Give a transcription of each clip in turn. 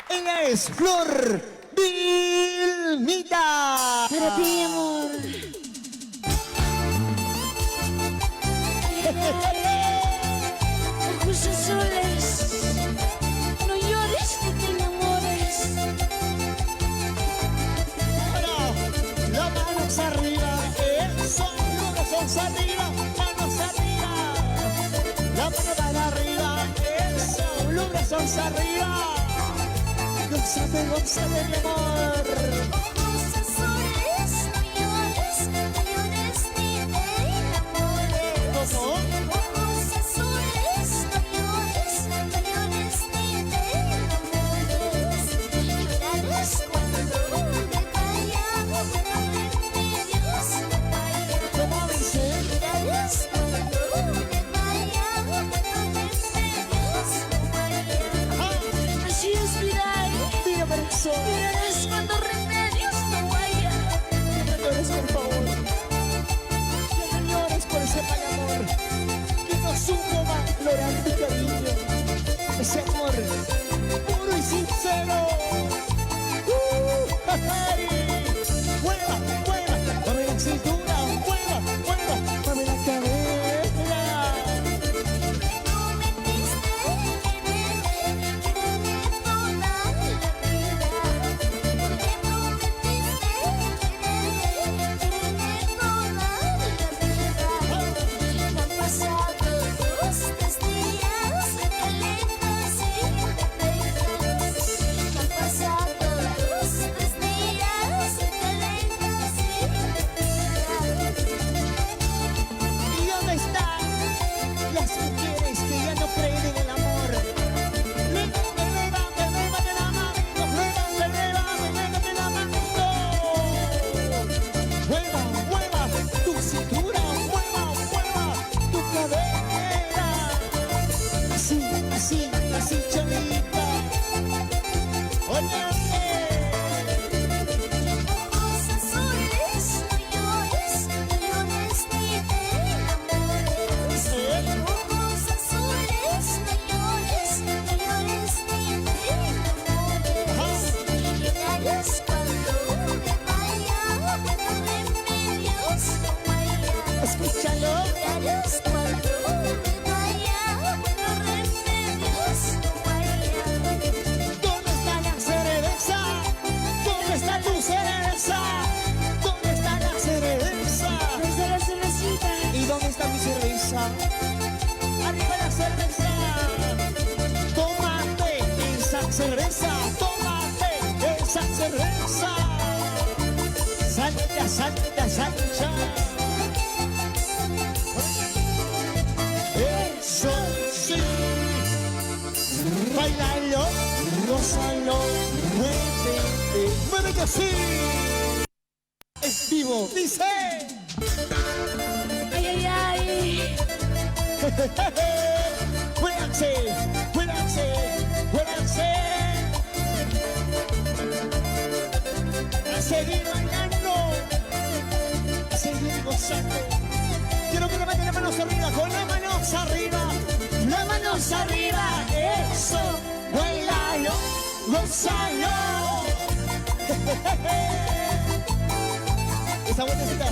Ella es Flor Vilmita. Para ti, amor. Ojos azules, no llores que te enamores. Bueno, las manos arriba, eso, los brazos arriba, manos arriba. La mano para arriba, eso, los brazos arriba. Gózate, gózate, mi amor. Ojos azules, no llores ni te enamores. ¿Cómo? Ojos azules, no llores ni te enamores. Llorarás cuando te vaya, cuando remedios no vaya. ¿Cómo dice? Llorarás cuando te vaya, cuando remedios no vaya. Así es, Mirai. Dime, corazón. Llorarás cuando remedios no vaya. No llores, por favor. Que no llores por ese mal amor. Que no supo valorar tu cariño. Ese amor puro y sincero. ¡Ay! Mueva, mueva, mueve la cintura, mueva, mueva, mueve la cadera. Me prometiste quererme toda la vida. Me prometiste quererme toda la vida. Han pasado 2, 3 días que lejos y te pegas. Han pasado 2, 3 días que lejos y te pegas. ¿Y dónde están las mujeres que ya no creen en el amor? Levante la manito, levante la manito. Mueva, mueva tu cintura, mueva, mueva tu cadera. Así, así, así, chavita. Oye, Ojos azules, no llores ni te enamores. Ojos azules, no llores ni te enamores. Llorarás cuando te vaya, cuando remedios no vaya. escúchalo. Llorarás cuando te vaya, cuando remedios no vaya. ¿Dónde está la cerveza? ¿Dónde está tu cerveza? ¿Dónde está la cerveza? Desde la cervecita. ¿Y dónde está mi cerveza? ¡Arriba la cerveza! ¡Tómate esa cerveza! ¡Tómate esa cerveza! ¡Salta, salta, salta! ¡Eso sí! ¡Bailalo! ¡Gózalo! ¡Muévete! ¡Muévete así! ¡Es vivo! ¡Dice! Ay, ay, ay. ¡Muévanse! ¡Muévanse! ¡Muévanse! ¡A seguir bailando! ¡A seguir gozando! Quiero que levanten las manos arriba, con las manos arriba, las manos arriba, eso, bailalo, gózalo. Esa vueltecita,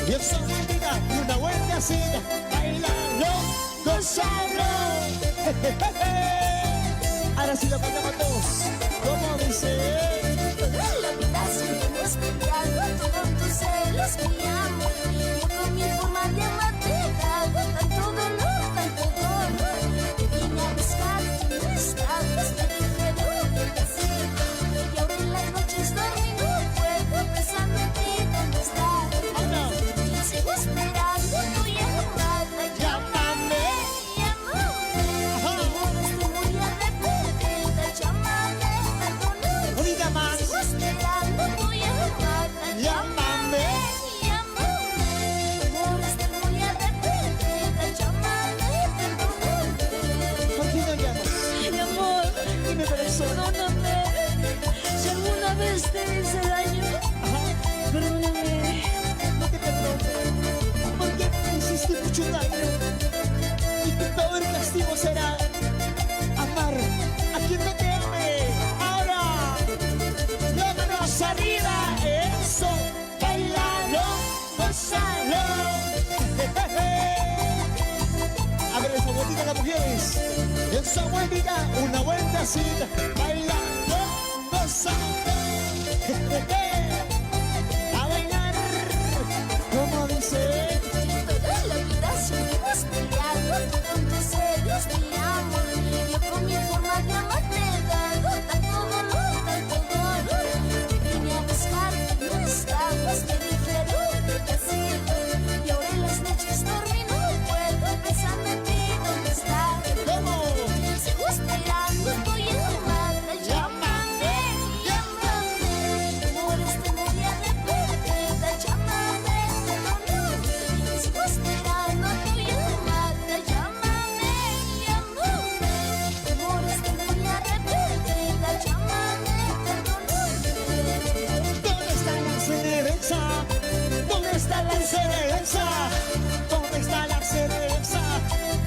y esa vueltita, una vueltecita, bailalo, gózalo. Ahora sí lo cantamos todos, como dice. La vida seguimos peleando, todos tus celos mi amor. Yo con mi forma de amarte he dado tanto dolor, tanto dolor. Te vine a buscar, tú no estabas, te dije no te hacer. Y ahora en las noches dormí, no puedo pensando en ti, ¿dónde estás? Sigo esperando tu llamada, llámame, llámame. Ahora estoy muy arrepentida, llámame, perdóname. No diga más. Sigo esperando tu llamada, Llámame. llámame. Ahora estoy muy arrepentida, llámame, perdóname. ¿Por qué no llamas? Mi amor, Dime, corazón. perdóname. Si alguna vez te hice daño, perdóname. No te perdono, porque me hiciste mucho daño. Y tu peor castigo será amar a quien no te ame. Ahora. esa vueltita, una vueltecita, bailando, gozando. A bailar, como dice. Toda la vida seguimos peleando con tus celos, mi amor. Yo con mi forma de amarte he dado tanto dolor, tanto dolor. Te vine a buscar, no estabas, me dijeron que te sigo. Y ahora en las noches dormí, no puedo pensar en ti, ¿dónde estás? ¿Cómo? Sigo esperando tu llamada, llámame, llámame. Amor, estoy muy arrepentida, llámame, perdóname. Sigo esperando tu llamada, llámame, llámame. Amor, estoy muy arrepentida, llámame, perdóname. ¿Dónde está la cereza? ¿Dónde está la cereza? ¿Dónde está la cereza?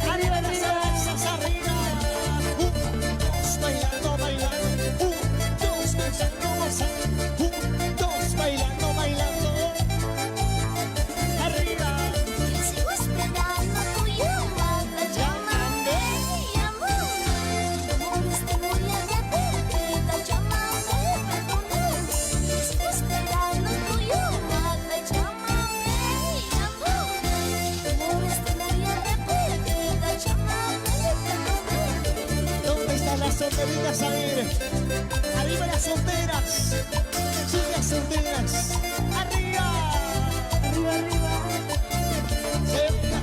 Arriba las cerezas, arriba. Dos bailando, bailando. Dos gozando, gozando. Dos bailando, bailando. Arriba. Sigo esperando tu llamada, llámame, llámame. Amor, estoy muy arrepentida, llámame, perdóname. Sigo esperando tu llamada, llámame, llámame. Amor, estoy muy arrepentida, llámame, perdóname. ¿Dónde están las solteritas? A ver. Arriba las solteras. Sí, las solteras. Arriba. Arriba, arriba.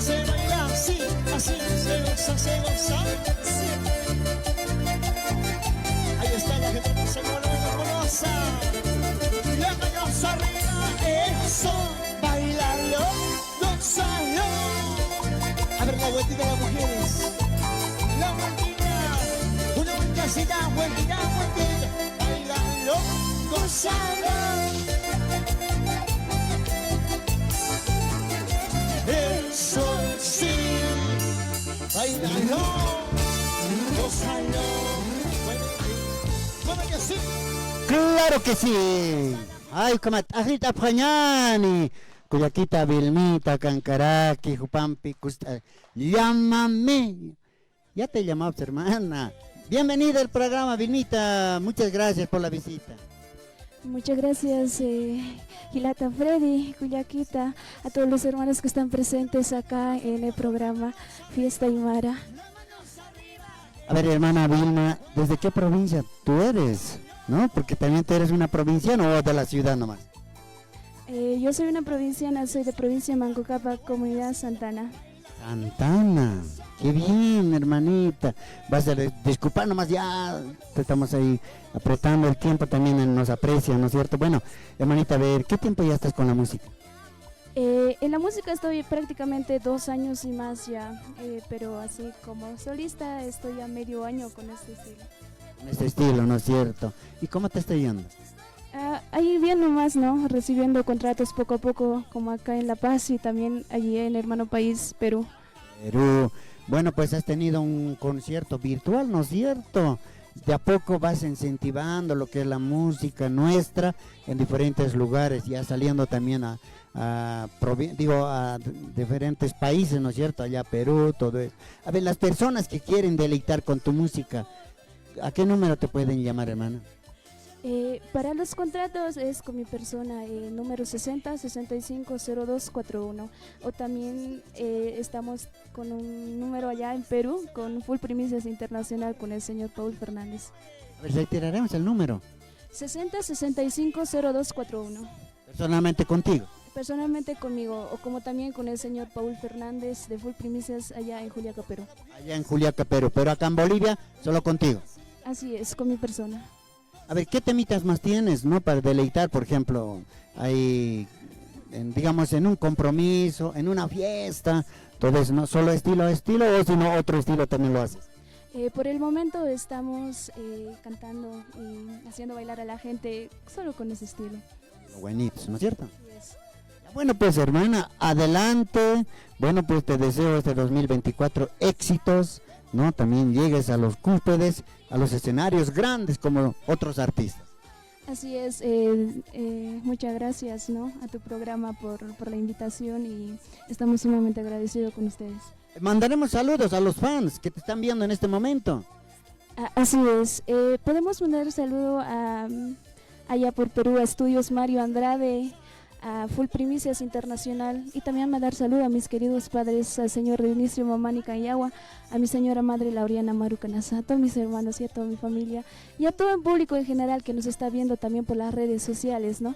Se baila, sí, así, se goza, se goza. Sí. Ahí está la gente que se golosa. La manos arriba, eso, bailalo, gozalo. A ver la vueltita de las mujeres. La vueltita, una vueltacita, vueltita, vueltita. Bailalo, gozalo. Eso sí, bailalo, gózalo. ¿Cómo que sí? Claro que sí. Ay, como ajita Pañani, Cuyaquita, Vilmita, Cancaraqui, Jupampi, llámame. Ya te llamamos, hermana. Bienvenida al programa, Vilmita. Muchas gracias por la visita. Muchas gracias, Gilata, Freddy, Cuyaquita, a todos los hermanos que están presentes acá en el programa Fiesta Aymara. A ver, hermana Vilma, ¿desde qué provincia tú eres? ¿No? Porque también tú eres una provinciana o de la ciudad nomás. Yo soy una provinciana, soy de provincia de Mancocapa, comunidad Santana. Santana, qué bien, hermanita. Vas a disculpar nomás, ya te estamos ahí apretando el tiempo, también nos aprecia, ¿no es cierto? Bueno, hermanita, a ver, ¿qué tiempo ya estás con la música? En la música estoy prácticamente 2 años y más ya, pero así como solista estoy a medio año con este estilo. En este estilo, ¿no es cierto? ¿Y cómo te está yendo? Ahí bien nomás, ¿no? Recibiendo contratos poco a poco, como acá en La Paz y también allí en hermano país, Perú. Perú. Bueno, pues has tenido un concierto virtual, ¿no es cierto? De a poco vas incentivando lo que es la música nuestra en diferentes lugares, ya saliendo también a diferentes países, ¿no es cierto? Allá Perú, todo eso. A ver, las personas que quieren deleitar con tu música, ¿a qué número te pueden llamar, hermana? Para los contratos es con mi persona, número 60650241, o también estamos con un número allá en Perú con Full Primicias Internacional con el señor Paul Fernández. A ver, retiraremos el número. 60650241. Personalmente contigo. Personalmente conmigo, o como también con el señor Paul Fernández de Full Primicias allá en Juliaca, Perú. Allá en Juliaca, Perú, pero acá en Bolivia, solo contigo. Así es, con mi persona. A ver, ¿qué temitas más tienes, no? Para deleitar, por ejemplo, hay, digamos, en un compromiso, en una fiesta, todo eso, ¿no? ¿Solo estilo, o si no, otro estilo también lo haces? Por el momento estamos cantando y haciendo bailar a la gente solo con ese estilo. Buenitos, ¿no es cierto? Así es. Bueno, pues hermana, adelante. Bueno, pues te deseo este 2024 éxitos, ¿no? También llegues a los cúspides, a los escenarios grandes como otros artistas. Así es, muchas gracias, ¿no? A tu programa por la invitación y estamos sumamente agradecidos con ustedes. Mandaremos saludos a los fans que te están viendo en este momento. Así es. Podemos mandar saludo a allá por Perú, a Estudios Mario Andrade, a Full Primicias Internacional, y también mandar saludo a mis queridos padres, al señor Dionisio Mamani Cayagua, a mi señora madre Lauriana Maru Canasa, a todos mis hermanos y a toda mi familia, y a todo el público en general que nos está viendo también por las redes sociales, ¿no?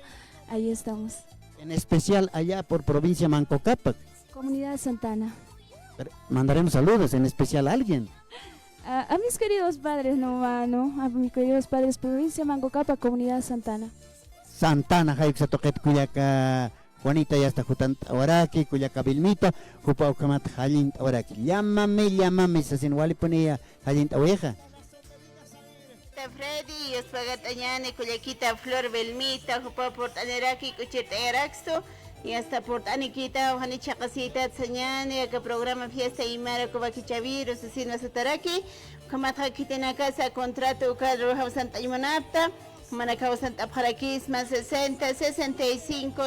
Ahí estamos. En especial allá por provincia Manco Cápac. Comunidad Santana. Mandaremos saludos, en especial a alguien. A mis queridos padres nomás, ¿no? A mis queridos padres, provincia Manco Cápac, Comunidad Santana. Santana, Jaix Toquet, Cuyaca, Juanita ya está jutanta oraki, Cuyaca Vilmito, Jupa Ucamat, Jalint oraki. Llámame, se sin wali ponía Jalint oveja. Freddy, Yospagat Añane, Cuyaquita, Flor Belmita, Jupa Portaneraki, Cucheta Eraxto, y hasta Portaniquita, Ojani Chacasita, Tsañane, acá programa Fiesta y Mara, Cobaqui Asesino Sataraki, Kamata Kitena Casa, Contrato, Cadro House Santa Imanapta. Manacao Santa Paraquis más 60 65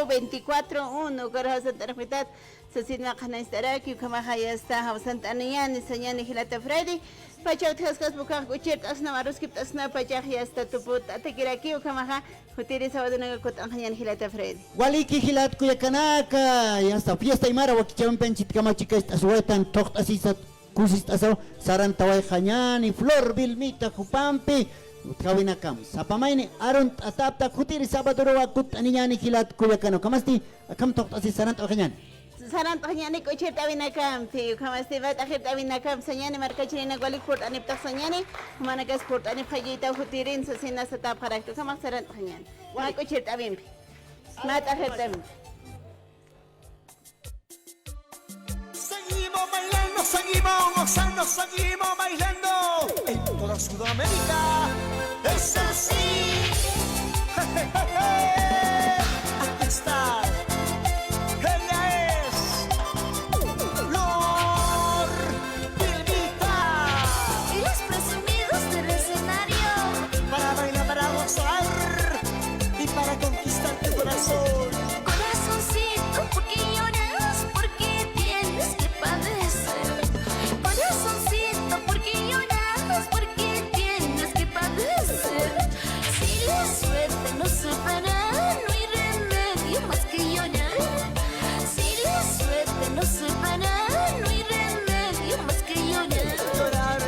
024 1 Carajo Santa Rafitat Sasina Canastaraki Kamahaya está Santa Anian Sañani Gilata Freddy Pachau Tascas Bukan Kuchit Asna Maruskip Asna Pachaj hasta Tuput Atekiraki Kamaha Hutiri Sawaduna Kotanjan Gilata Freddy Waliki Gilat Kuyakanaka, ya está fiesta y mara, Wakichawan Penchit Kamachika, Asuetan, Tocht Asisa, Kusis Aso, Sarantaway Hañani, Flor Vilmita, Jupampi. Kawinakam sapamaini aron atapta khutiri sabadoro akut aniñani kilat kuyakano kamasti akam tok asi sarant okanyan Sarant Hañani Kuchit Avinakam Tiu Kamasti Vat Ahit Avinakam Sañani Marcachina Gualikport Anipta Sañani Managas Port Anipajita Hutirin Sasina Satap Harakto Kamak Sarant Hañani Kuchit Avimpi Mat Ahit Avimpi. Seguimos bailando, seguimos gozando, seguimos bailando en toda Sudamérica. Es así. Aquí está. Ella es Flor Vilmita. Y los presumidos del escenario. Para bailar, para gozar y para conquistar tu corazón. Corazoncito, ¿por qué lloras? ¿Por qué tienes que padecer? Corazoncito, ¿por qué lloras? ¿Por qué tienes que padecer? Si la suerte nos separa, no hay remedio más que llorar. Si la suerte nos separa, no hay remedio más que llorar. Llorar,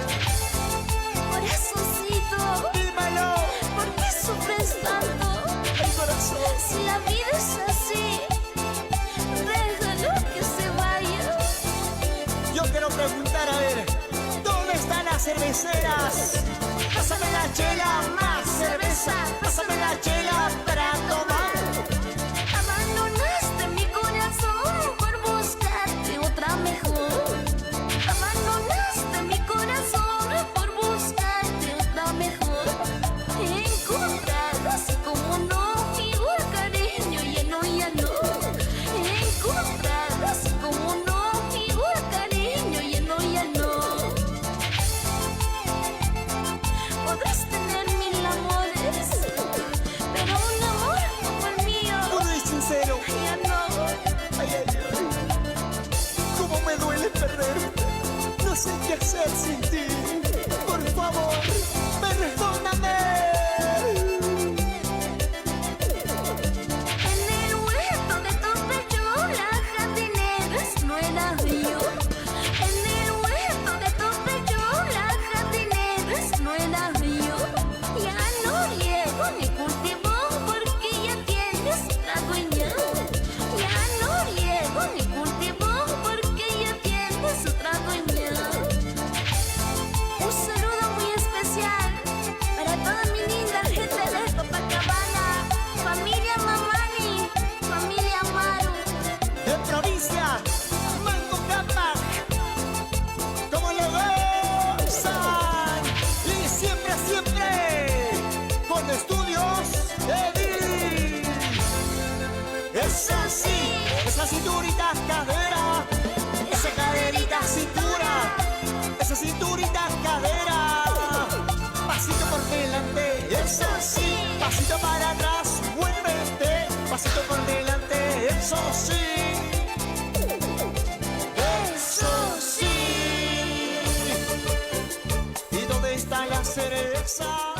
Corazoncito, dímelo, ¿por qué sufres tanto? el corazón. Si la vida es así, déjalo que se vaya. Yo quiero preguntar, a ver, ¿dónde están las cerveceras? Pásame la chela, más cerveza, pásame la chela para tomar. Abandonaste mi corazón por buscarte otra mejor. Abandonaste mi corazón por buscarte otra mejor. Encontradas como no, igual cariño lleno ya no. Encontradas como no, igual cariño lleno ya no. Podrás tener mil amores, pero un amor como el mío Puro y sincero, ya no. ay, ay, ay. Cómo me duele perderte, no sé qué hacer sin ti. Por favor, perdóname. En el huerto de tu pecho la jardinera no era yo. En el huerto de tu pecho la jardinera no era yo. Ya no riego ni cultivo porque ya tienes otra dueña. Ya no riego ni cultivo porque ya tienes otra dueña. Un saludo muy especial para toda mi linda gente de Copacabana, familia Mamani, familia Maru. De provincia, Manco Cápac, como lo gozan. Y siempre, siempre, con estudios Edil. Es así, esa cinturita cadera, esa caderita cintura, esa cinturita cadera. Pasito por delante, es así, pasito para atrás, muévete, pasito por delante, eso sí. Alexa.